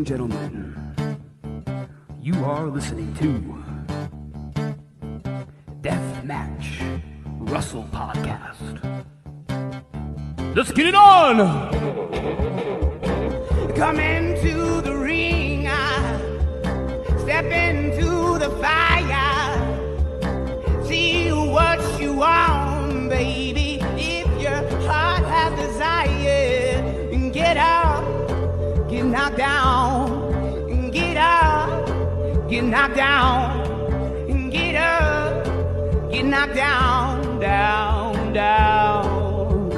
and gentlemen, you are listening to Deathmatch Russell Podcast. Let's get it on! Come into the ring, step into the fire, see what you want, baby. If your heart has desire, get up, get knocked down, get up, get knocked down, get up, get knocked down, down, down.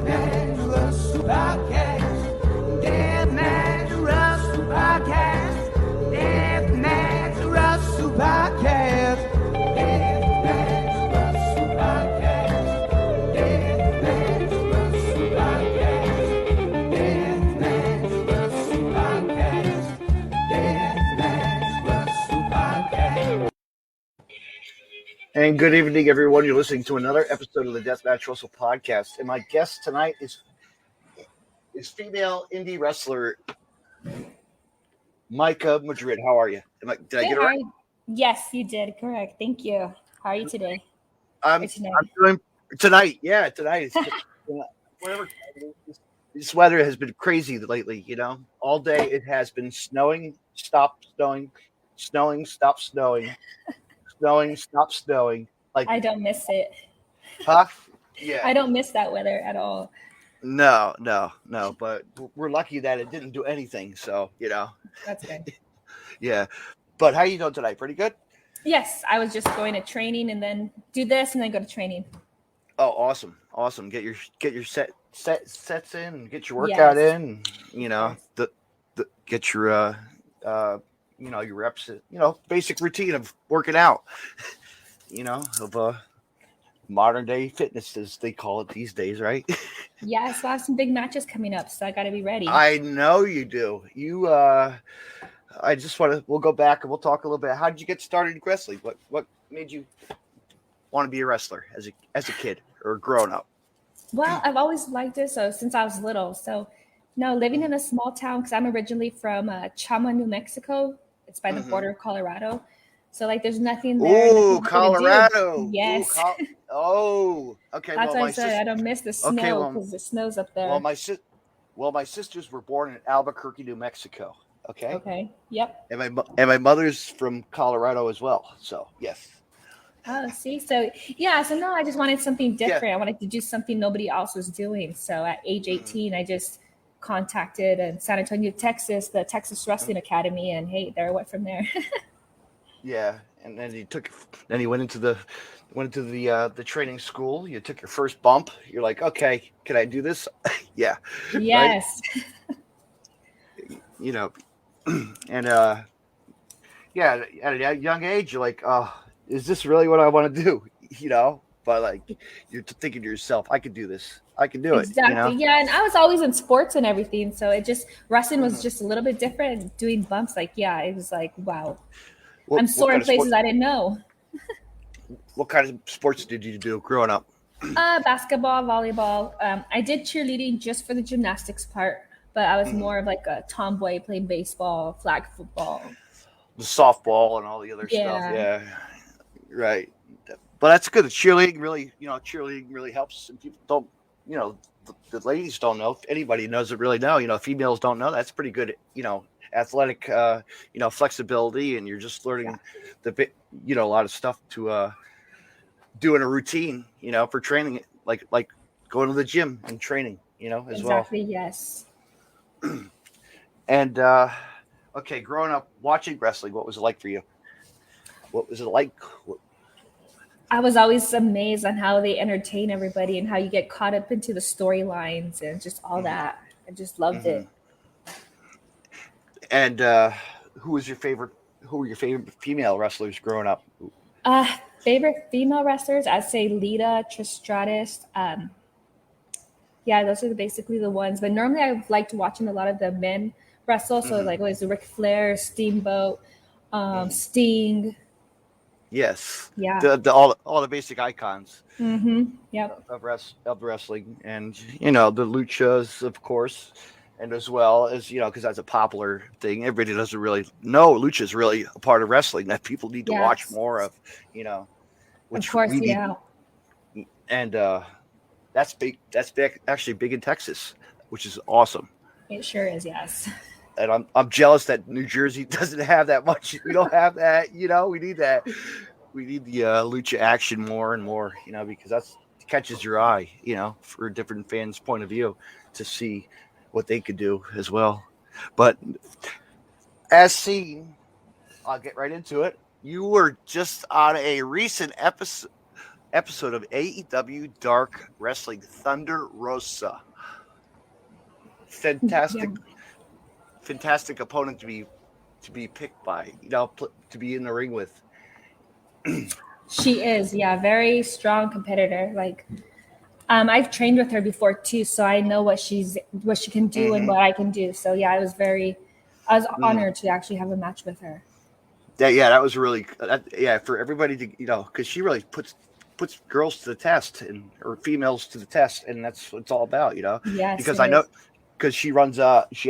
Deathmatch Podcast, Deathmatch Russell Podcast, Deathmatch Russell Podcast, Deathmatch Russell Podcast, Deathmatch Russell Podcast, Deathmatch Russell Podcast, Deathmatch Russell Podcast. And good evening, everyone. You're listening to another episode of the Deathmatch Russell Podcast. And my guest tonight is female indie wrestler Myka Madrid. How are you? Did I get it right? Yes, you did. Correct. Thank you. How are you today? I'm doing tonight. Yeah, tonight. It's just, whatever. This weather has been crazy lately. All day it has been snowing, stop snowing, snowing, stop snowing, snowing, stop snowing. Like I don't miss it. Huh? Yeah. I don't miss that weather at all. No. But we're lucky that it didn't do anything. So That's good. Yeah. But how you doing tonight? Pretty good. Yes, I was just going to training and then do this and then go to training. Oh, awesome. Get your sets in, and get your workout in. Get your your reps. Basic routine of working out. Of modern day fitness, as they call it these days, right? Yeah, so I have some big matches coming up, so I got to be ready. I know you do. I just we'll go back and we'll talk a little bit. How did you get started in wrestling? What made you want to be a wrestler as a kid or growing up? Well, I've always liked it since I was little. So now living in a small town, because I'm originally from Chama, New Mexico. It's by the border of Colorado. So there's nothing there. Ooh, Colorado. Yes. Ooh, okay. That's why I said I don't miss the snow because it snows up there. Well, my sisters were born in Albuquerque, New Mexico. Okay. Okay. Yep. And my mother's from Colorado as well. So yes. Oh, see, so no, I just wanted something different. Yeah. I wanted to do something nobody else was doing. So at age 18, I just contacted in San Antonio, Texas, the Texas Wrestling Academy, and hey, there I went from there. Yeah, and then you went into the training school. You took your first bump. You're like, okay, can I do this? Yeah. Yes. Right? And at a young age, you're like, oh, is this really what I want to do? But you're thinking to yourself, I could do this. I can do it. Exactly. Yeah, and I was always in sports and everything, so wrestling was just a little bit different. Doing bumps, it was like, wow. I'm sore in places I didn't know. What kind of sports did you do growing up? Basketball, volleyball. I did cheerleading just for the gymnastics part, but I was more of like a tomboy, playing baseball, flag football, the softball, and all the other stuff. Yeah, right. But that's good. Cheerleading really helps. And people don't, the ladies don't know. If anybody doesn't really know, females don't know. That's pretty good. Athletic, flexibility, and you're just learning a lot of stuff to do in a routine, for training, like going to the gym and training, as well. Exactly. Yes. And okay, growing up watching wrestling, what was it like for you? What was it like? I was always amazed on how they entertain everybody and how you get caught up into the storylines and just all that. I just loved it. And who were your favorite female wrestlers growing up? Favorite female wrestlers, I'd say Lita, Trish Stratus. Those are basically the ones. But normally I've liked watching a lot of the men wrestle. So always Ric Flair, Steamboat, Sting. Yes. Yeah. All the basic icons. Mm-hmm. Yep. Of wrestling, and the luchas, of course, and as well as because that's a popular thing. Everybody doesn't really know lucha is really a part of wrestling that people need to watch more of. Which of course, we need, yeah. and that's big. That's actually big in Texas, which is awesome. It sure is, yes. And I'm jealous that New Jersey doesn't have that much. We don't have that. We need that. We need the lucha action more and more. Because that's catches your eye. For a different fan's point of view to see what they could do as well. But as seen, I'll get right into it. You were just on a recent episode of AEW Dark Wrestling Thunder Rosa. Fantastic opponent to be picked by, to be in the ring with. She is, yeah, very strong competitor. Like, I've trained with her before too, so I know what she can do and what I can do. So yeah, I was honored to actually have a match with her. That was really for everybody to because she really puts girls to the test or females to the test, and that's what it's all about. Yes, because I know. Because she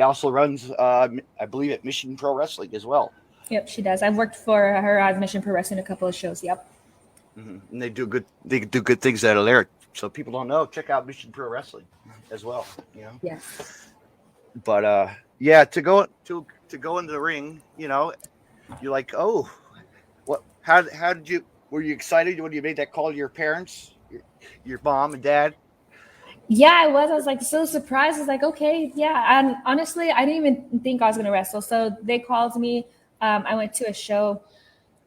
also runs, I believe, at Mission Pro Wrestling as well. Yep, she does. I've worked for her at Mission Pro Wrestling a couple of shows. Yep. Mm-hmm. And they do good things out of there. So people don't know. Check out Mission Pro Wrestling as well. Yes. But to go into the ring, you're like, oh, what? How did you? Were you excited when you made that call to your parents, your mom and dad? Yeah, I was like so surprised. I was like, okay, yeah. And honestly, I didn't even think I was gonna wrestle. So they called me. I went to a show.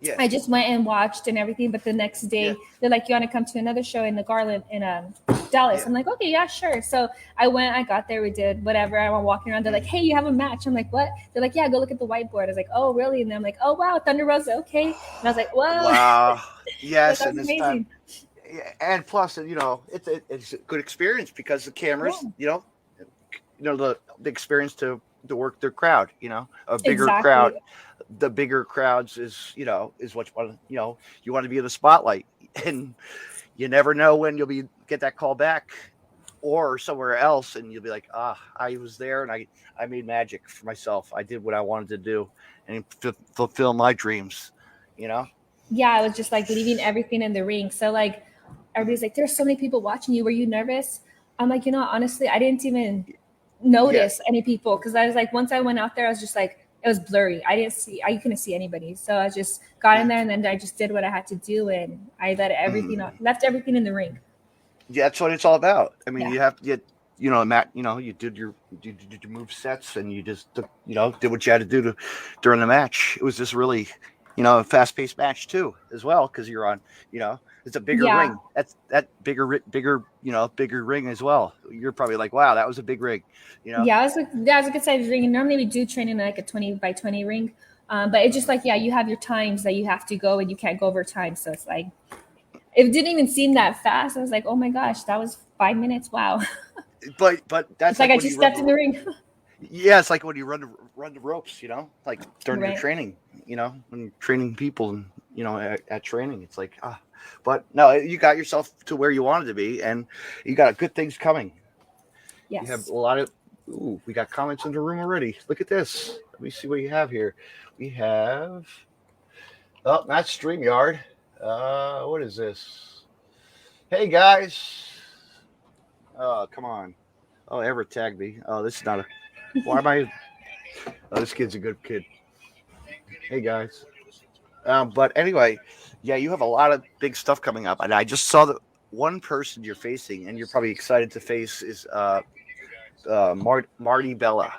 Yeah. I just went and watched and everything. But the next day, they're like, "You want to come to another show in the Garland in Dallas?" Yeah. I'm like, "Okay, yeah, sure." So I went. I got there. We did whatever. I went walking around. They're like, "Hey, you have a match." I'm like, "What?" They're like, "Yeah, go look at the whiteboard." I was like, "Oh, really?" And I'm like, "Oh, wow, Thunder Rosa, okay." And I was like, "Whoa!" Wow. Yes, that was amazing. And plus, it's a good experience because the cameras, the experience to work their crowd, a bigger crowd. The bigger crowds is what you want to be in the spotlight, and you never know when you'll get that call back or somewhere else, and you'll be like, I was there and I made magic for myself. I did what I wanted to do and fulfill my dreams, Yeah, I was just like leaving everything in the ring. So like, everybody's like, there's so many people watching you. Were you nervous? I'm like, honestly, I didn't even notice any people because I was like, once I went out there, I was just like, it was blurry. I couldn't see anybody. So I just got in there and then I just did what I had to do and I left everything in the ring. Yeah, that's what it's all about. I mean, you have to get, Matt, you did your move sets and you just did what you had to do during the match. It was just really, a fast-paced match too, as well, because you're on, it's a bigger ring. That bigger ring as well. You're probably like, wow, that was a big ring. Yeah, it was a good sized ring. And normally we do train in like a 20 by 20 ring, but it's just like you have your times that you have to go and you can't go over time. So it's like it didn't even seem that fast. I was like, oh my gosh, that was 5 minutes. Wow. But that's it's like I just stepped in the ring. Yeah, it's like when you run the ropes, like during your training, when you're training people and at training, it's like but no, you got yourself to where you wanted to be, and you got good things coming. Yes. You have a lot of. Ooh, we got comments in the room already. Look at this. Let me see what you have here. We have. Oh, not StreamYard. What is this? Hey guys. Oh, come on. Oh, Everett tagged me. Oh, this is not a. Why am I? Oh, this kid's a good kid. Hey guys. But anyway, yeah, you have a lot of big stuff coming up, and I just saw that one person you're facing, and you're probably excited to face is Marty Bella.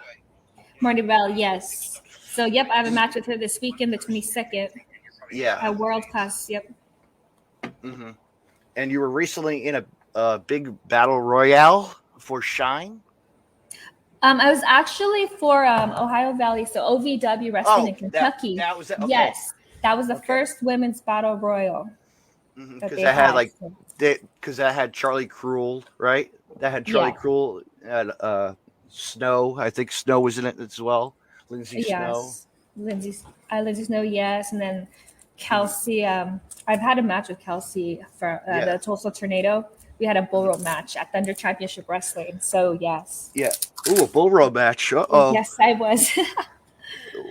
Marty Bella, yes. So, yep, I have a match with her this weekend, the 22nd. Yeah. At World Class, yep. Mm-hmm. And you were recently in a big battle royale for Shine. I was actually for Ohio Valley, so OVW Wrestling in Kentucky. That was it. Okay. Yes, that was the first women's battle royal. Because that had Charlie Cruel, right? That had Charlie Cruel and Snow. I think Snow was in it as well. Lindsay Snow. Lindsay Snow, yes, and then Kelsey. I've had a match with Kelsey for the Tulsa Tornado. we had a bull rope match at Thunder Championship Wrestling. So yes. Yeah. Ooh, a bull rope match. Uh-oh. Yes, I was.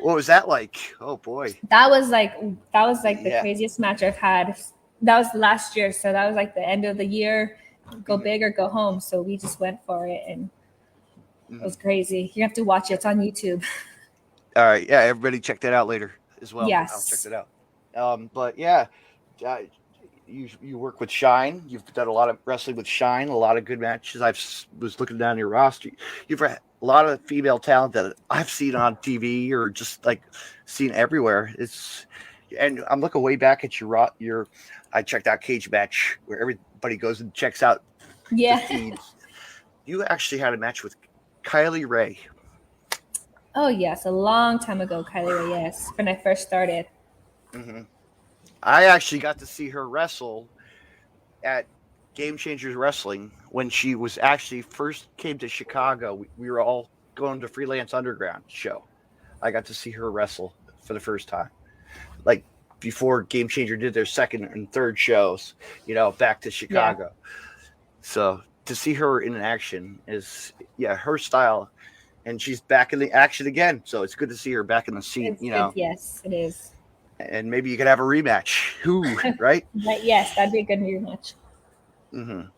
What was that like? Oh boy. That was like the craziest match I've had. That was last year, so that was like the end of the year. Go big or go home. So we just went for it, and it was crazy. You have to watch it. It's on YouTube. All right. Yeah, everybody check that out later as well. Yes. I'll check that out. But yeah, you work with Shine. You've done a lot of wrestling with Shine, a lot of good matches. I was looking down your roster. You've had a lot of female talent that I've seen on TV or just like seen everywhere. And I'm looking way back at your I checked out Cage Match where everybody goes and checks out the feeds. You actually had a match with Kylie Ray. Oh yes, a long time ago, Kylie Ray. Yes, when I first started. Mm-hmm. I actually got to see her wrestle at Game Changers Wrestling when she was actually first came to Chicago. We were all going to Freelance Underground show. I got to see her wrestle for the first time, like before Game Changer did their second and third shows, back to Chicago. Yeah. So to see her in action is, her style. And she's back in the action again. So it's good to see her back in the scene, Yes, it is. And maybe you could have a rematch. Who, right? Yes, that'd be a good rematch. Mm-hmm.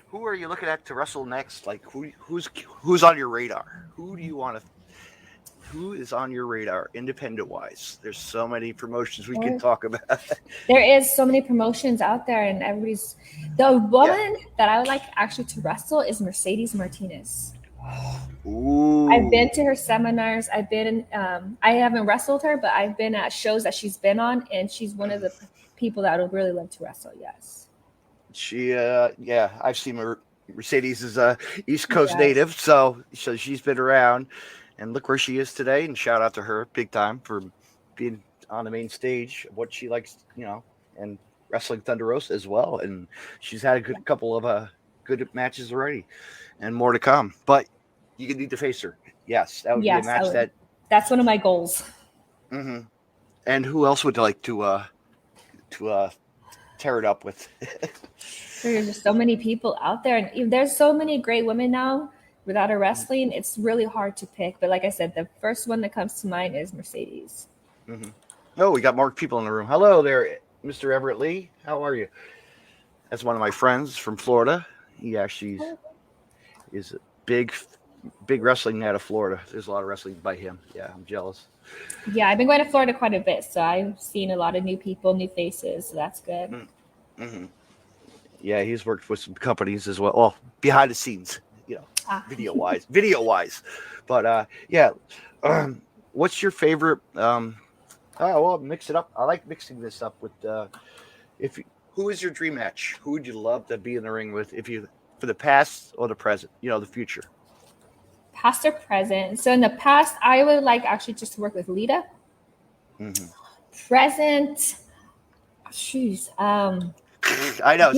Who are you looking at to wrestle next? Like who's on your radar? Who is on your radar, independent wise? There's so many promotions we can talk about. There is so many promotions out there, and the woman that I would like actually to wrestle is Mercedes Martinez. Ooh. I've been to her seminars. I've been I haven't wrestled her, but I've been at shows that she's been on, and she's one of the people that I would really love to wrestle. Yes. She, I've seen her. Mercedes is a East Coast native, so she's been around. And look where she is today. And shout out to her big time for being on the main stage, what she likes, and wrestling Thunder Rosa as well. And she's had a good couple of good matches already and more to come. But you need to face her. Yes, that would be a match that's one of my goals. Mm-hmm. And who else would you like to tear it up with? There's just so many people out there. And there's so many great women now. Without her wrestling, it's really hard to pick. But like I said, the first one that comes to mind is Mercedes. Mm-hmm. Oh, we got more people in the room. Hello there, Mr. Everett Lee. How are you? That's one of my friends from Florida. He actually is a big wrestling out of Florida. There's a lot of wrestling by him. Yeah, I'm jealous. Yeah, I've been going to Florida quite a bit. So I've seen a lot of new people, new faces. So that's good. Mm-hmm. Yeah, he's worked with some companies as well. Well, behind the scenes. Video wise, but what's your favorite? Mix it up. I like mixing this up with. Who is your dream match? Who would you love to be in the ring with? For the past or the present, the future. Past or present. So in the past, I would like actually just to work with Lita. Mm-hmm. Present. Jeez. I know.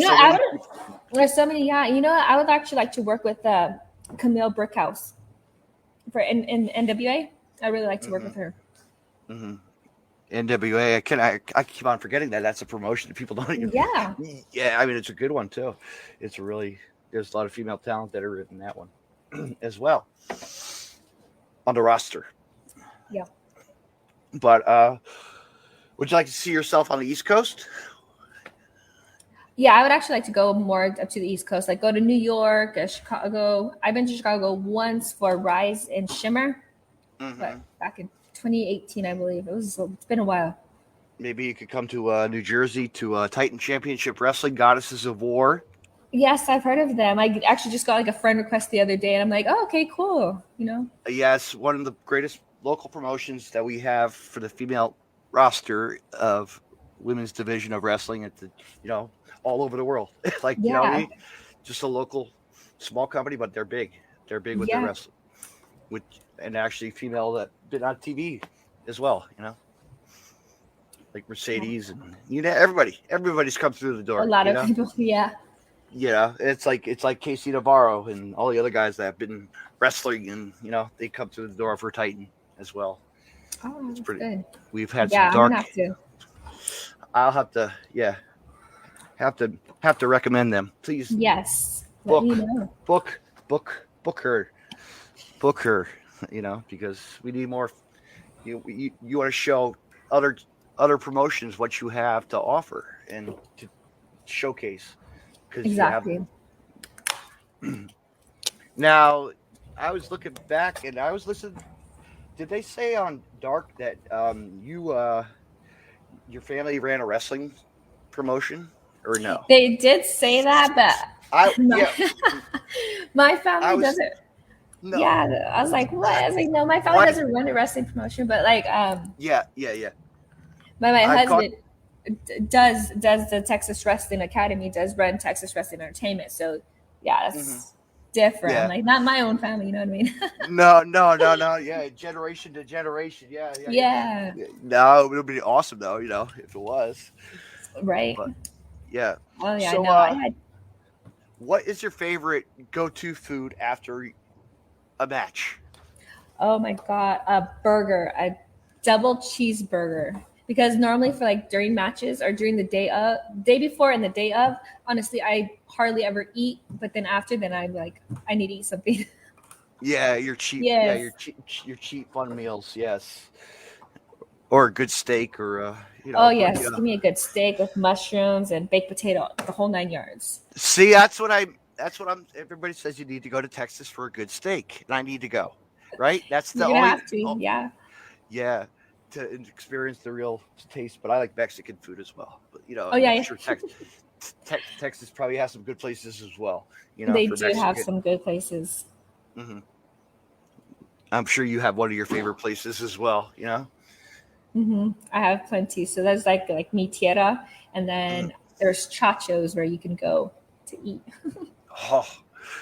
There's so many. Yeah, I would actually like to work with Camille Brickhouse for in NWA. I really like to work with her. Mm-hmm. NWA. I keep on forgetting that. That's a promotion that people don't even. Yeah. Yeah, I mean it's a good one too. There's a lot of female talent that are in that one as well on the roster. Yeah. But would you like to see yourself on the East Coast? Yeah, I would actually like to go more up to the East Coast, like go to New York, Chicago. I've been to Chicago once for Rise and Shimmer, but back in 2018, I believe. It's been a while. Maybe you could come to New Jersey to Titan Championship Wrestling, Goddesses of War. Yes, I've heard of them. I actually just got like a friend request the other day, and I'm like, oh, okay, cool. Yes, one of the greatest local promotions that we have for the female roster of women's division of wrestling at the, all over the world. Like, just a local small company, but they're big. They're big with their wrestling. And actually female that been on TV as well, like Mercedes and everybody's come through the door. A lot of people, yeah. Yeah, it's like Casey Navarro and all the other guys that have been wrestling, and they come through the door for Titan as well. Oh, it's pretty good. We've had some dark. I'll have to. I'll have to, have to recommend them. Please. Yes. Book, Let me know. book her, because we need more. You want to show other promotions what you have to offer and to showcase, because you have. Exactly. Now, I was looking back and I was listening. Did they say on Dark that your family ran a wrestling promotion or no? They did say that, but my family doesn't. No. Yeah, I was like, what? I was like, no, my family doesn't run a wrestling promotion, but like, yeah. my husband does the Texas Wrestling Academy, does run Texas Wrestling Entertainment, so yeah, that's different. Yeah. Like, not my own family, you know what I mean? No. Yeah, generation to generation. Yeah. No, it would be awesome though, if it was. Right. But, yeah. Oh yeah. So, I had. what is your favorite go-to food after a match? Oh my God, a burger, a double cheeseburger. Because normally for like during matches or during the day before and the day of, honestly, I hardly ever eat. But then after, then I'm like, I need to eat something. Yeah, your cheap. Yes. Yeah, your cheap fun meals. Yes. Or a good steak, or Oh yes, give me a good steak with mushrooms and baked potato, the whole 9 yards. See, that's what I'm. Everybody says you need to go to Texas for a good steak, and I need to go. Right? That's the You're only. gonna have to, yeah. Yeah, to experience the real taste. But I like Mexican food as well. But Oh yeah, I'm sure Texas probably has some good places as well. They for do Mexican. have some good places. Mm-hmm. I'm sure you have one of your favorite places as well. Mm-hmm. I have plenty. So there's like Mi Tierra, and then there's Chachos where you can go to eat. Oh,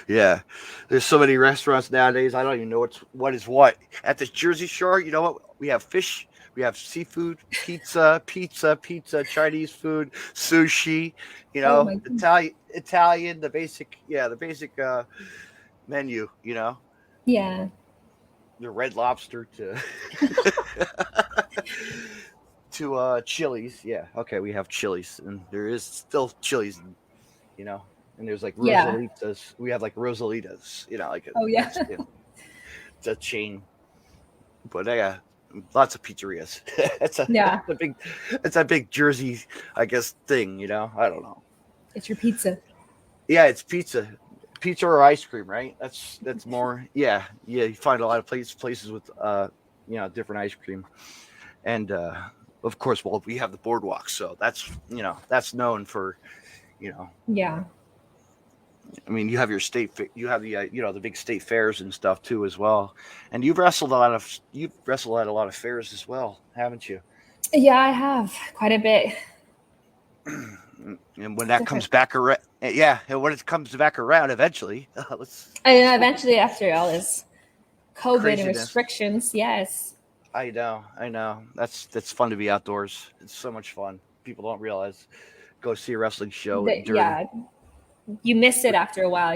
yeah. There's so many restaurants nowadays. I don't even know what is what. At the Jersey Shore, you know what? We have fish, we have seafood, pizza, Chinese food, sushi. Oh my God. Italian, the basic menu. Yeah. The Red Lobster to to Chili's. Yeah. Okay, we have Chili's, and there is still Chili's, and there's like Rosalitas. Yeah. We have like Rosalitas, like Oh yeah. it's a chain, but yeah, lots of pizzerias. It's a big Jersey, I guess, thing. I don't know. It's your pizza. Yeah, it's pizza or ice cream, right? That's more. Yeah. You find a lot of places with different ice cream, and of course, we have the boardwalk, so that's known for, Yeah. I mean, you have your you have the the big state fairs and stuff too as well, and you've wrestled at a lot of fairs as well, haven't you? Yeah, I have quite a bit. And when that comes back around, and when it comes back around eventually, eventually after all this COVID craziness. And restrictions, yes. I know. That's fun to be outdoors. It's so much fun. People don't realize. Go see a wrestling show. You miss it after a while,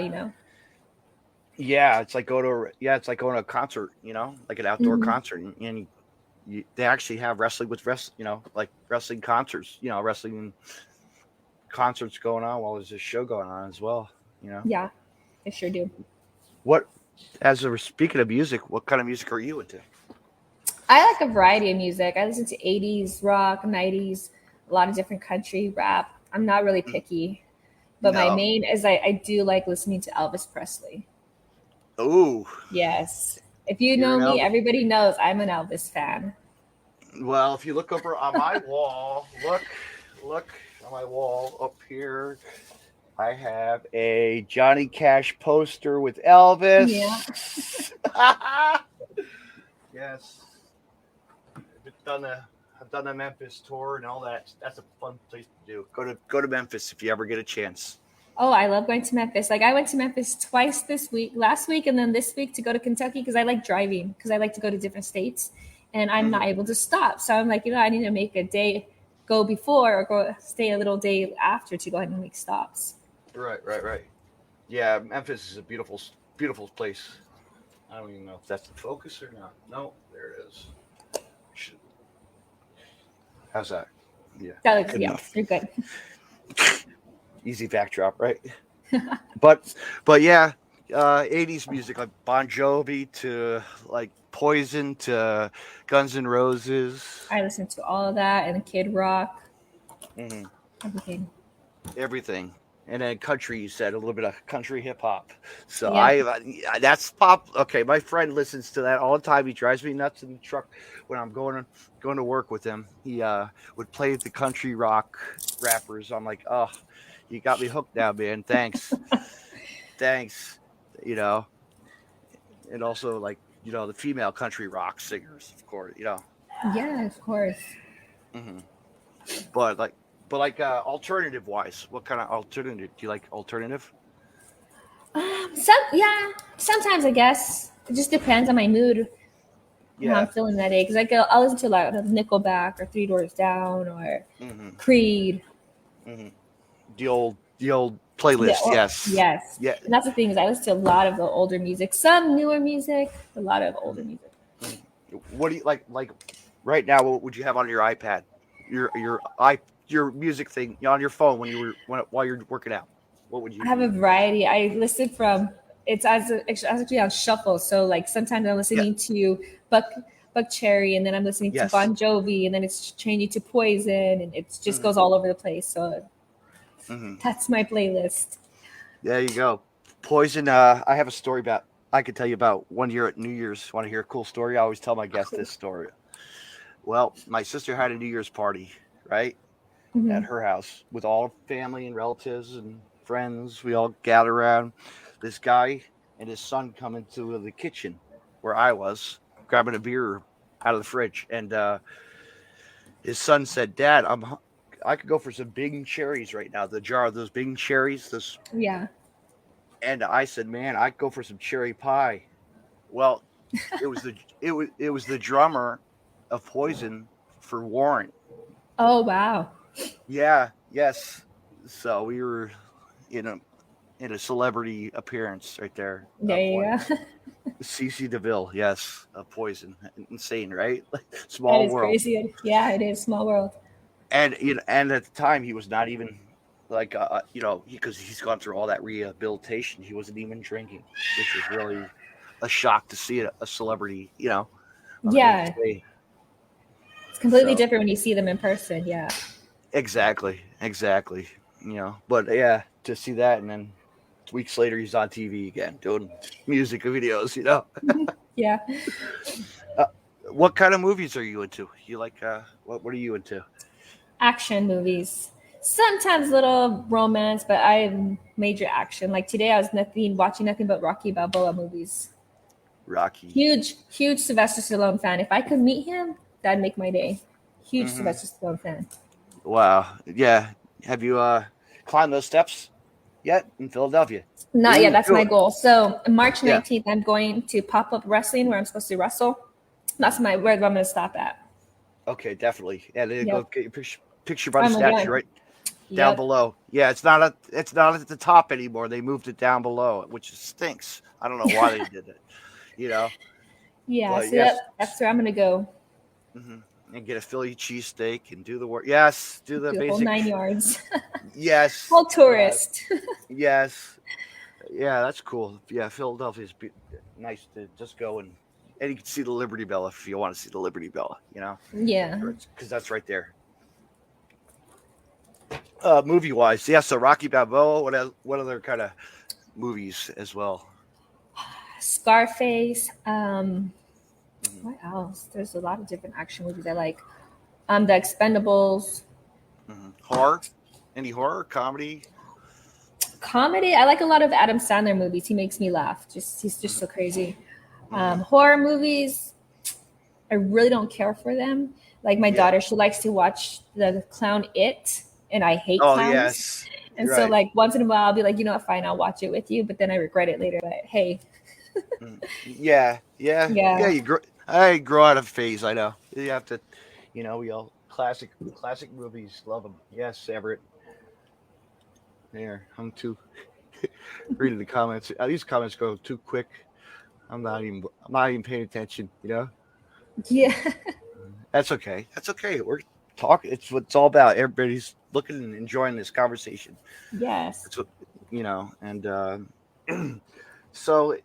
Yeah, it's like going to a concert, like an outdoor concert, and they actually have wrestling with like wrestling concerts, wrestling concerts going on while there's a show going on as well, Yeah, I sure do. Speaking of music, what kind of music are you into? I like a variety of music. I listen to 80s rock, 90s, a lot of different country rap. I'm not really picky, but my main is I do like listening to Elvis Presley. Oh, yes. If you know me, everybody knows I'm an Elvis fan. Well, if you look over on my wall, look on my wall up here, I have a Johnny Cash poster with Elvis. Yeah. Yes. I've done the Memphis tour and all that. That's a fun place to do. Go to Memphis if you ever get a chance. Oh, I love going to Memphis. Like I went to Memphis twice last week, and then this week to go to Kentucky because I like driving, because I like to go to different states, and I'm not able to stop. So I'm like, I need to make a day go before or go stay a little day after to go ahead and make stops. Right. Yeah, Memphis is a beautiful, beautiful place. I don't even know if that's the focus or not. No, there it is. How's that? Yeah. That looks, yeah, you're good. Easy backdrop, right? but yeah, 80s music like Bon Jovi to like Poison to Guns N' Roses. I listened to all of that and Kid Rock, Mm-hmm. everything. Everything. And then country, you said a little bit of country hip hop. So Yeah. that's pop. Okay, my friend listens to that all the time. He drives me nuts in the truck when I'm going to work with him. He would play the country rock rappers. I'm like, oh, you got me hooked now, man. Thanks, thanks. You know, and also like the female country rock singers, of course. Yeah, of course. Mm-hmm. But alternative wise, what kind of alternative do you like? Alternative? Sometimes I guess it just depends on my mood, how I'm feeling that day. Because I'll listen to a lot of Nickelback or Three Doors Down or Creed. Mm-hmm. The old playlist. Yes. Yeah. And that's the thing is I listen to a lot of the older music, some newer music, a lot of older music. What do you like? Like right now, what would you have on your iPad? Your music thing on your phone while you're working out. What would you? I have a variety. I listen from it's actually on shuffle. So like sometimes I'm listening to Buck Cherry, and then I'm listening to Bon Jovi, and then it's changing to Poison, and it just goes all over the place. So that's my playlist. There you go. Poison. I have a story about. I could tell you about one year at New Year's. Want to hear a cool story? I always tell my guests this story. Well, my sister had a New Year's party, right? At her house with all family and relatives and friends. We all gather around. This guy and his son come into the kitchen where I was grabbing a beer out of the fridge. And his son said, Dad, I could go for some Bing cherries right now. The jar of those Bing cherries. Yeah. And I said, man, I'd go for some cherry pie. Well, it was the drummer of Poison for Warren. Oh, wow. Yeah, yes. So we were in a celebrity appearance right there. There you go. CC DeVille, yes, Poison. Insane, right? Small that is world. Crazy. Yeah, it is small world. And and at the time he was not even like because he's gone through all that rehabilitation. He wasn't even drinking, which was really a shock to see a celebrity. Yeah. It's completely different when you see them in person. Yeah. Exactly. But yeah, to see that, and then weeks later he's on TV again doing music videos. Yeah. What kind of movies are you into? You like what are you into? Action movies. Sometimes little romance, but I have major action. Like today, I was watching nothing but Rocky Balboa movies. Rocky. Huge Sylvester Stallone fan. If I could meet him, that'd make my day. Huge Sylvester Stallone fan. Wow. Yeah. Have you climbed those steps yet in Philadelphia? Not yet. That's my goal. So March 19th, I'm going to Pop-Up Wrestling where I'm supposed to wrestle. That's where I'm going to stop at. Okay, definitely. Yeah, go get your picture by the statue right down below. Yeah, it's not at the top anymore. They moved it down below, which stinks. I don't know why they did it. Yeah, but so that's where I'm going to go. And get a Philly cheesesteak and do the work. Yes, do the basic. Whole 9 yards. Yes. Whole tourist. Yes. Yeah, that's cool. Yeah, Philadelphia's nice to just go and you can see the Liberty Bell if you want to see the Liberty Bell, Yeah. Because that's right there. Movie-wise, so Rocky Balboa, what other kind of movies as well? Scarface. What else? There's a lot of different action movies I like. The Expendables. Horror? Any horror? Comedy? Comedy? I like a lot of Adam Sandler movies. He makes me laugh. He's just so crazy. Horror movies, I really don't care for them. Like my daughter, she likes to watch the clown It, and I hate clowns. Oh, yes. And so like once in a while, I'll be like, what, fine, I'll watch it with you. But then I regret it later. But hey. Yeah. I grow out of phase. I know you have to, we all classic movies. Love them. Yes, Everett. There, I'm too reading the comments. These comments go too quick. I'm not even paying attention. Yeah. That's okay. talk. It's what it's all about. Everybody's looking and enjoying this conversation. Yes. That's what and so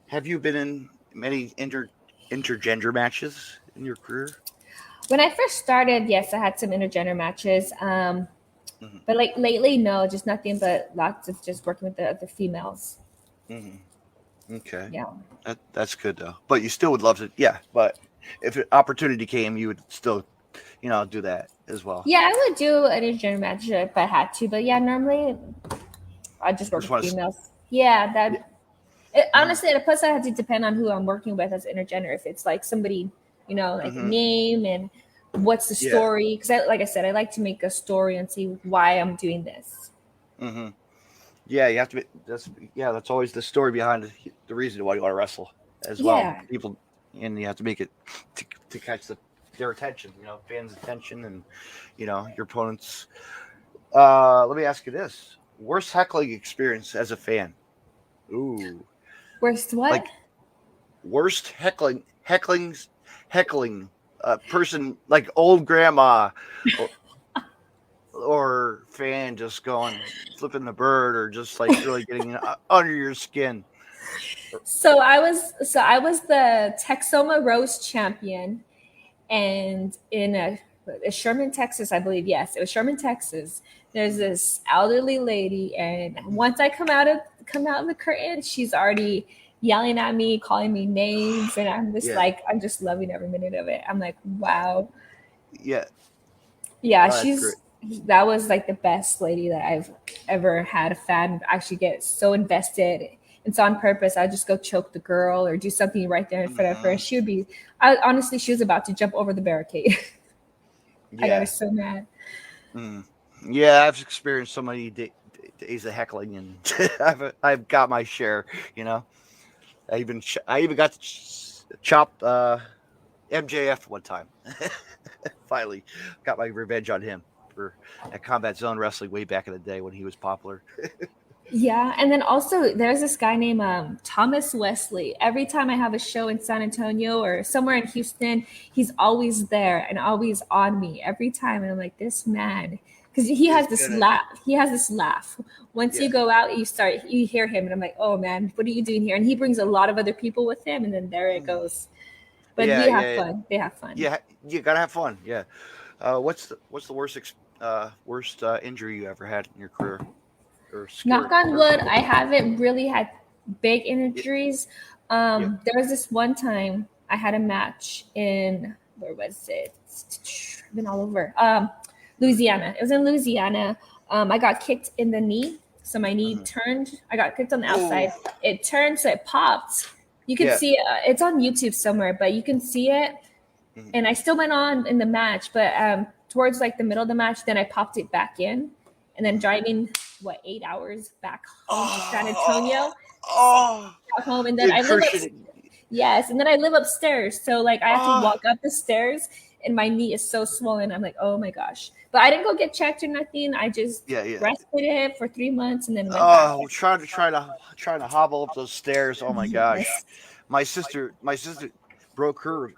have you been in many intergender matches in your career? When I first started, yes, I had some intergender matches. Mm-hmm. But like lately, no, just nothing but lots of just working with the females. Mm-hmm. Okay. Yeah. That's good though. But you still would love to, yeah. But if an opportunity came, you would still, do that as well. Yeah, I would do an intergender match if I had to. But yeah, normally I just work Just with wanna females. Yeah, Yeah. honestly, and plus I have to depend on who I'm working with as intergender. If it's like somebody, like a name and what's the Yeah. story? Because like I said, I like to make a story and see why I'm doing this. Mm-hmm. Yeah, you have to be. That's always the story behind the reason why you want to wrestle as well. Yeah. People, and you have to make it to catch their attention. Fans' attention, and your opponents. Let me ask you this: worst heckling experience as a fan? Ooh, Worst what? like worst heckling, person like old grandma. Or fan just going flipping the bird or just like really getting under your skin. So I was the Texoma Rose champion, and in Sherman, Texas, I believe. Yes, it was Sherman, Texas. There's this elderly lady, and once I come out of the curtain, she's already yelling at me, calling me names, and I'm just I'm just loving every minute of it. I'm like, wow. Yeah. Yeah, Great. That was like the best lady that I've ever had a fan actually get so invested. And so on purpose, I'd just go choke the girl or do something right there in front of her. She would be, honestly, she was about to jump over the barricade. Yeah. I got her so mad. Yeah, I've experienced so many days of heckling, and I've got my share. I even got to chop MJF one time. Finally, got my revenge on him at Combat Zone Wrestling way back in the day when he was popular. Yeah, and then also there's this guy named Thomas Wesley. Every time I have a show in San Antonio or somewhere in Houston, he's always there and always on me every time. And I'm like, this man, because he has this laugh. He has this laugh. Once you go out, you hear him, and I'm like, oh man, what are you doing here? And he brings a lot of other people with him, and then there it goes. But we have fun. They have fun. Yeah, you gotta have fun. Yeah. What's the worst injury you ever had in your career? Knock on wood, I haven't really had big injuries. There was this one time I had a match in, where was it? I've been all over. Louisiana. It was in Louisiana. I got kicked in the knee. So my knee turned. I got kicked on the outside. It turned, so it popped. You can see it. It's on YouTube somewhere, but you can see it. And I still went on in the match, but towards like the middle of the match, then I popped it back in. And then driving, 8 hours back home to San Antonio. Home, and then I live and then I live upstairs. So like I have to walk up the stairs, and my knee is so swollen. I'm like, oh my gosh. But I didn't go get checked or nothing. I just rested it for 3 months and then went back. Trying to hobble up those stairs. Oh my gosh. My sister broke her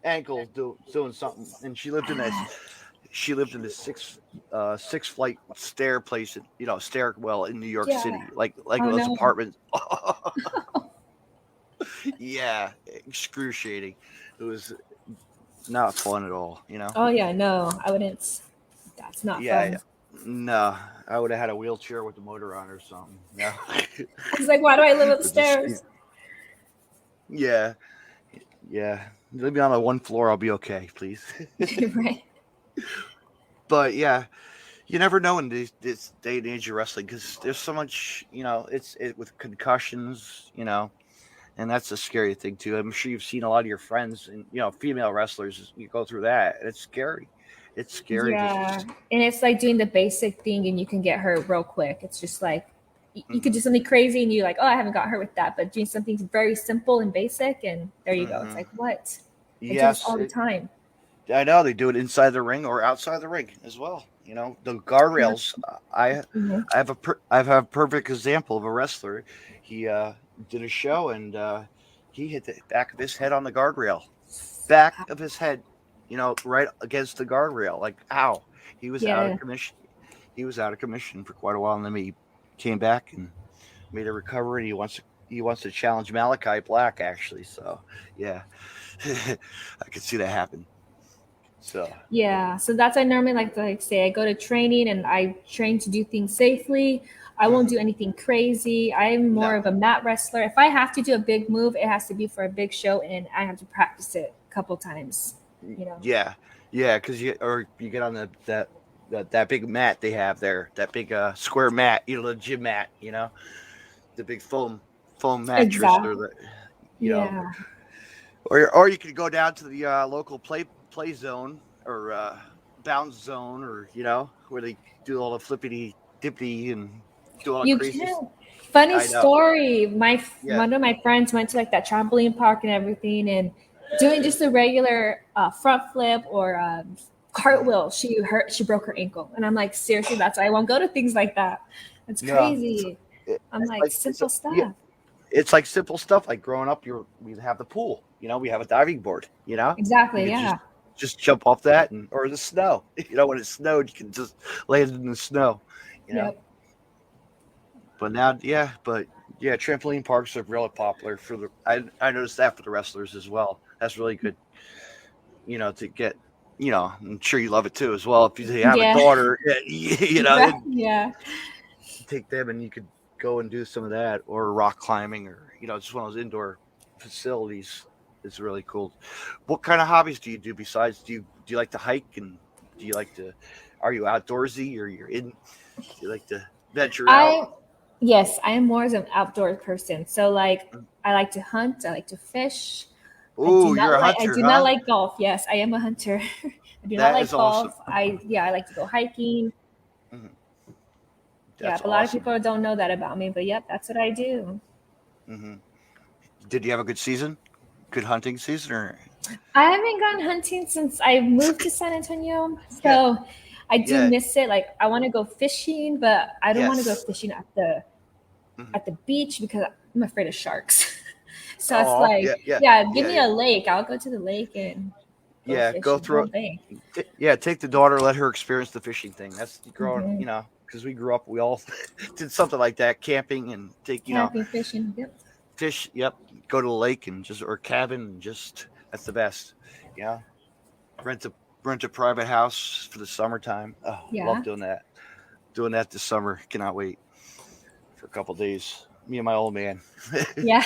ankle doing something, and she lived in this six flight stair place, stairwell in New York City, like those apartments. Yeah, excruciating. It was not fun at all, Oh yeah, no, I wouldn't. That's not fun. Yeah. No, I would have had a wheelchair with the motor on or something. No. I was like, why do I live upstairs? Yeah. Let me on the one floor. I'll be okay, please. Right. But yeah, you never know in this day and age of wrestling, because there's so much, it's with concussions, and that's a scary thing too. I'm sure you've seen a lot of your friends and female wrestlers, you go through that, and it's scary. It's scary. Yeah, and it's like doing the basic thing, and you can get hurt real quick. It's just like you could do something crazy, and you're like, oh, I haven't got hurt with that. But doing something very simple and basic, and there you go. It's like, what? Yes, all the time. I know they do it inside the ring or outside the ring as well. The guardrails. I have a perfect example of a wrestler. He did a show, and he hit the back of his head on the guardrail. Back of his head right against the guardrail. Like, ow, he was out of commission. He was out of commission for quite a while, and then he came back and made a recovery. And he wants to challenge Malachi Black, actually. So, yeah, I could see that happen. So that's I normally like to say. I go to training and I train to do things safely. I won't do anything crazy. I'm more of a mat wrestler. If I have to do a big move, it has to be for a big show, and I have to practice it a couple times. Yeah, because you get on that big mat they have there, that big square mat, the gym mat, the big foam mattress, exactly. or you could go down to the local play zone or bounce zone, or where they do all the flippity dippity and do all the crazy. Funny story. One of my friends went to like that trampoline park and everything, and doing just a regular front flip or cartwheel, she broke her ankle, and I'm like, seriously, that's why I won't go to things like that. It's crazy. I'm like simple stuff. Yeah. It's like simple stuff. Like growing up, we have the pool. We have a diving board. Exactly. Yeah. Just jump off that, or the snow. When it snowed, you can just land in the snow. Yep. But now, trampoline parks are really popular I noticed that for the wrestlers as well. That's really good. To get. I'm sure you love it too as well. If you have a daughter, take them and you could go and do some of that, or rock climbing, or just one of those indoor facilities. It's really cool. What kind of hobbies do you do besides? Do you like to hike, and are you outdoorsy, or do you like to venture out? Yes, I am more as an outdoor person. So like I like to hunt, I like to fish. Ooh, you're a hunter. I do not like golf. Yes, I am a hunter. I do not like golf. Awesome. I like to go hiking. Mm-hmm. But a lot of people don't know that about me, but that's what I do. Mm-hmm. Did you have a good season? Good hunting season, or? I haven't gone hunting since I moved to San Antonio, so I do miss it. Like I want to go fishing, but I don't want to go fishing at the beach because I'm afraid of sharks. So it's like, give me a lake. I'll go to the lake and go through it. Take the daughter, let her experience the fishing thing. That's growing, because we grew up, we all did something like that, camping and camping, fishing. Yep. Fish. Yep. Go to the lake or cabin, and that's the best. Yeah. Rent a private house for the summertime. Oh, love doing that. Doing that this summer. Cannot wait for a couple days. Me and my old man. Yeah.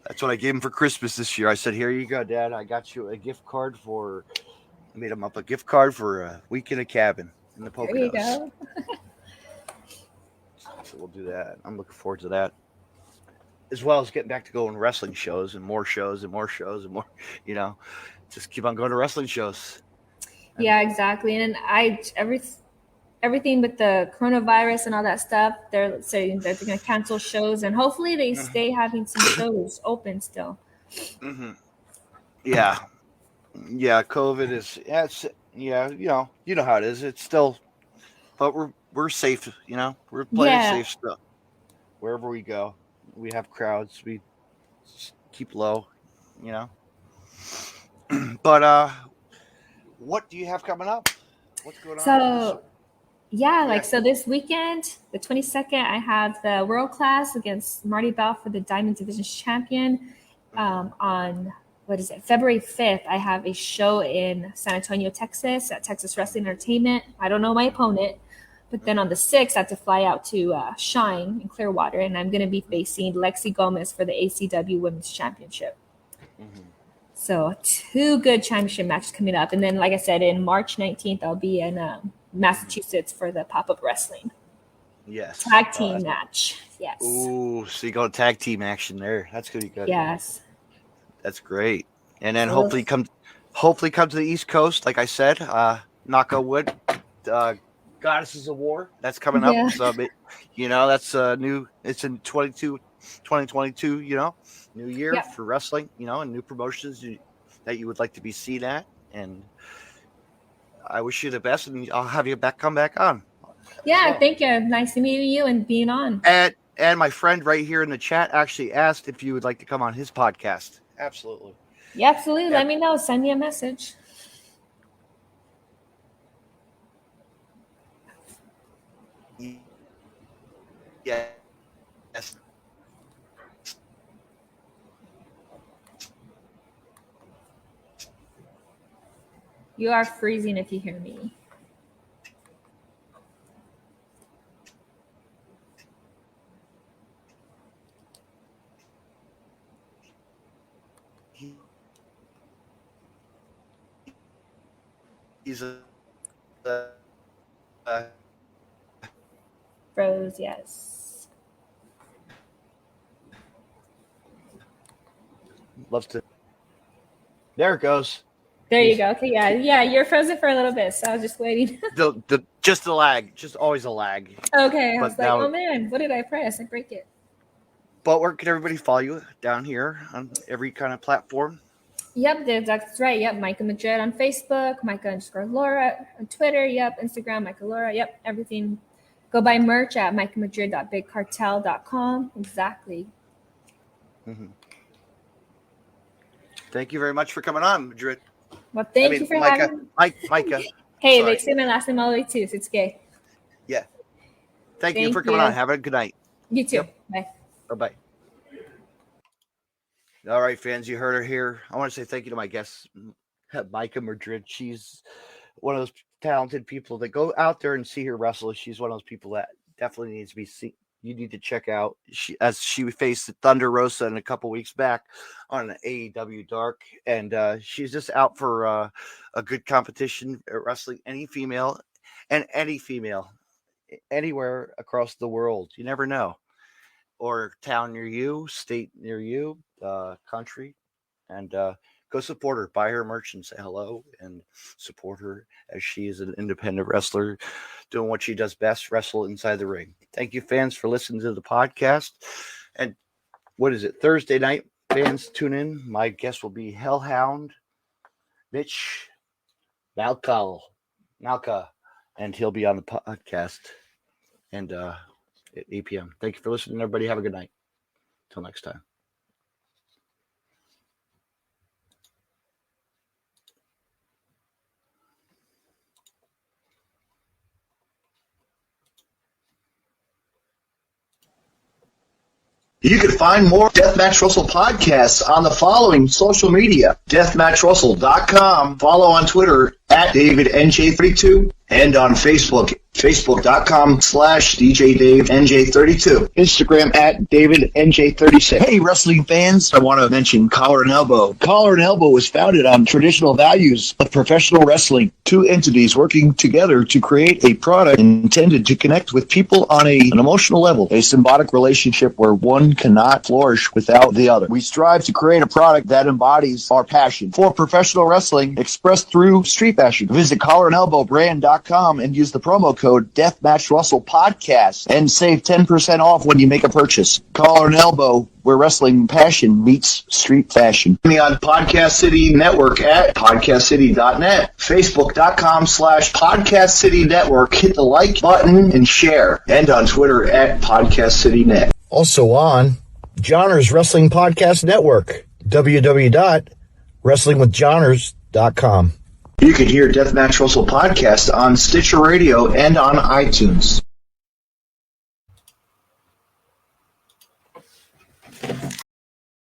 That's what I gave him for Christmas this year. I said, "Here you go, Dad. I got you a gift card I made him up a gift card for a week in a cabin in the Poconos." There you go. So we'll do that. I'm looking forward to that, as well as getting back to going to wrestling shows and more shows and more shows and more. Just keep on going to wrestling shows. Yeah, exactly. And everything with the coronavirus and all that stuff, they're saying that they're going to cancel shows, and hopefully they stay having some shows open still. Mm-hmm. Yeah. COVID is, you know how it is. It's still, but we're safe. We're playing safe stuff. Wherever we go, we have crowds. We keep low. But what do you have coming up? What's going on? So this weekend, the 22nd, I have the World Class against Marty Bell for the Diamond Division Champion. On February 5th, I have a show in San Antonio, Texas at Texas Wrestling Entertainment. I don't know my opponent, but then on the 6th, I have to fly out to Shine in Clearwater, and I'm going to be facing Lexi Gomez for the ACW Women's Championship. Mm-hmm. So 2 good championship matches coming up. And then, like I said, in March 19th, I'll be in Massachusetts for the pop-up wrestling. Yes. Tag team match. Yes. Ooh, so you go tag team action there. That's going to be good. Yes. That's great. And then hopefully come to the East Coast, like I said, knock on wood, Goddesses of War. That's coming up. So, that's new. It's in 2022, new year for wrestling, and new promotions that you would like to be seen at. And I wish you the best, and I'll have you come back on. Yeah, thank you. Nice to meet you and being on. And my friend right here in the chat actually asked if you would like to come on his podcast. Absolutely. Yeah, absolutely. Let me know. Send me a message. Yeah. Yes. You are freezing if you hear me. He's a Froze, yes. loves to. There it goes. There you go. Okay, yeah, you're frozen for a little bit, so I was just waiting. Just the lag, just always a lag. Okay, I But was like, now- oh man, what did I press? I break it. But where can everybody follow you down here on every kind of platform? Yep, that's right. Yep, Myka Madrid on Facebook, Myka_Laura on Twitter. Yep, Instagram, Myka Laura. Yep, everything. Go buy merch at mykamadrid.bigcartel.com. Exactly. Mm-hmm. Thank you very much for coming on, Madrid. Well, thank you for having me. Myka. Hey, Sorry. they say my last name all the way too, so it's gay. Yeah. Thank you Thank for coming you. on. Have a good night. You too. Yep. Bye. Bye-bye. All right, fans, you heard her here. I want to say thank you to my guest, Myka Madrid. She's one of those talented people that go out there and see her wrestle. She's one of those people that definitely needs to be seen. You need to check out as she faced Thunder Rosa in a couple weeks back on AEW Dark, and she's just out for a good competition at wrestling any female anywhere across the world. You never know. Or town near you, state near you, country, and go support her. Buy her merch and say hello and support her as she is an independent wrestler doing what she does best, wrestle inside the ring. Thank you, fans, for listening to the podcast. And what is it? Thursday night, fans, tune in. My guest will be Hellhound Mitch Myka, and he'll be on the podcast. And at 8 p.m. Thank you for listening, everybody. Have a good night. Till next time. You can find more Deathmatch Russell podcasts on the following social media: deathmatchrussell.com, follow on Twitter at DavidNJ32, and on Facebook, facebook.com/DJDaveNJ32, Instagram at DavidNJ36. Hey, wrestling fans, I want to mention Collar and Elbow. Collar and Elbow was founded on traditional values of professional wrestling. Two entities working together to create a product intended to connect with people on an emotional level, a symbiotic relationship where one cannot flourish without the other. We strive to create a product that embodies our passion for professional wrestling expressed through street fashion. Visit collarandelbowbrand.com and use the promo code DeathmatchRussellPodcast and save 10% off when you make a purchase. Collar and Elbow, where wrestling passion meets street fashion. Me on Podcast City Network at podcastcity.net, facebook.com/Podcast City Network. Hit the like button and share, and on Twitter at Podcast City Net. Also on Johnner's Wrestling Podcast Network, www.wrestlingwithjohners.com. You can hear Deathmatch Russell Podcast on Stitcher Radio and on iTunes.